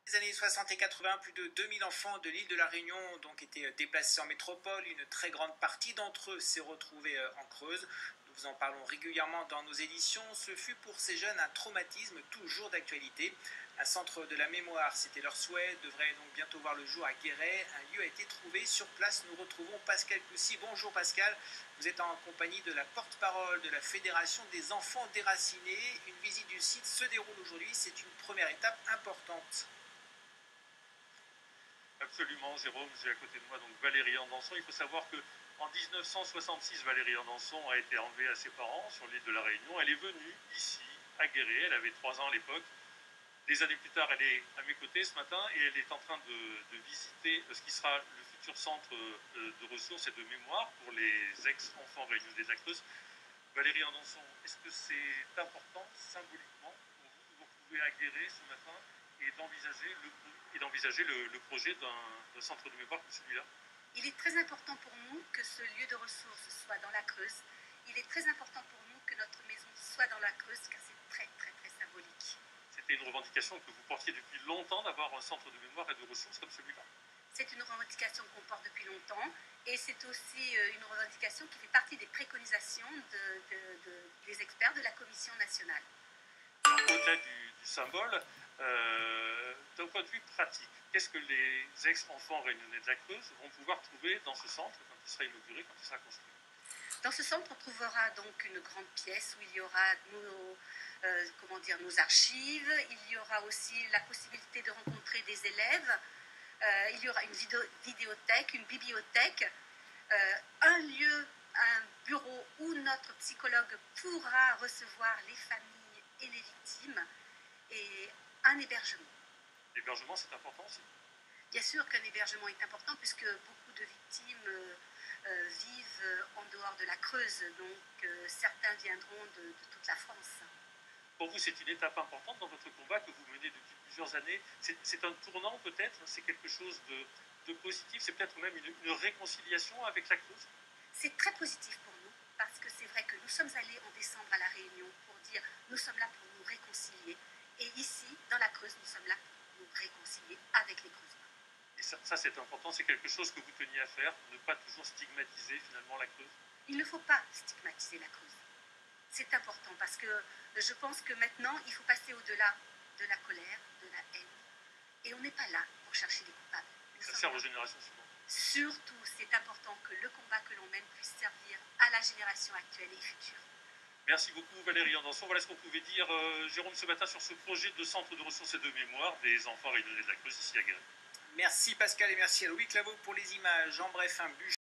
Les années 60 et 80, plus de 2000 enfants de l'île de la Réunion ont donc été déplacés en métropole. Une très grande partie d'entre eux s'est retrouvée en Creuse. Nous vous en parlons régulièrement dans nos éditions. Ce fut pour ces jeunes un traumatisme toujours d'actualité. Un centre de la mémoire, c'était leur souhait, devrait donc bientôt voir le jour à Guéret. Un lieu a été trouvé. Sur place, nous retrouvons Pascal Coucy. Bonjour Pascal, vous êtes en compagnie de la porte-parole de la Fédération des enfants déracinés. Une visite du site se déroule aujourd'hui. C'est une première étape importante. Absolument, Jérôme, j'ai à côté de moi donc Valérie Andanson. Il faut savoir que en 1966, Valérie Andanson a été enlevée à ses parents sur l'île de la Réunion. Elle est venue ici, à Guéret, elle avait 3 ans à l'époque. Des années plus tard, elle est à mes côtés ce matin et elle est en train de visiter ce qui sera le futur centre de ressources et de mémoire pour les ex-enfants réunionnais des Creuse. Valérie Andanson, est-ce que c'est important symboliquement pour vous de vous retrouver à Guéret ce matin et d'envisager le projet d'un centre de mémoire comme celui-là? Il est très important pour nous que ce lieu de ressources soit dans la Creuse. Il est très important pour nous que notre maison soit dans la Creuse, car c'est très, très, très symbolique. C'était une revendication que vous portiez depuis longtemps d'avoir un centre de mémoire et de ressources comme celui-là? C'est une revendication qu'on porte depuis longtemps et c'est aussi une revendication qui fait partie des préconisations des experts de la Commission nationale. Au-delà du symbole, d'un point de vue pratique, qu'est-ce que les ex-enfants réunionnais de la Creuse vont pouvoir trouver dans ce centre quand il sera inauguré, quand il sera construit? Dans ce centre, on trouvera donc une grande pièce où il y aura nos archives. Il y aura aussi la possibilité de rencontrer des élèves. Il y aura une vidéothèque, une bibliothèque, un lieu, un bureau où notre psychologue pourra recevoir les familles et les victimes, et un hébergement. L'hébergement, c'est important aussi? Bien sûr qu'un hébergement est important puisque beaucoup de victimes vivent en dehors de la Creuse, donc certains viendront de toute la France. Pour vous, c'est une étape importante dans votre combat que vous menez depuis plusieurs années. C'est un tournant peut-être? C'est quelque chose de positif? C'est peut-être même une réconciliation avec la Creuse? C'est très positif pour nous parce que c'est vrai que nous sommes allés en décembre à La Réunion pour dire nous sommes là pour nous réconcilier. Et ici, dans la Creuse, nous sommes là pour nous réconcilier avec les Creusois. Et ça c'est important, c'est quelque chose que vous teniez à faire, ne pas toujours stigmatiser finalement la Creuse? Il ne faut pas stigmatiser la Creuse. C'est important parce que je pense que maintenant, il faut passer au-delà de la colère, de la haine. Et on n'est pas là pour chercher les coupables. Ça sert aux générations suivantes. Surtout, c'est important que le combat que l'on mène puisse servir à la génération actuelle et future. Merci beaucoup Valérie Andanson. Voilà ce qu'on pouvait dire, Jérôme, ce matin sur ce projet de centre de ressources et de mémoire des enfants réunionnais de la Creuse ici à Guéret. Merci Pascal et merci à Louis Claveau pour les images. En bref, un bûcher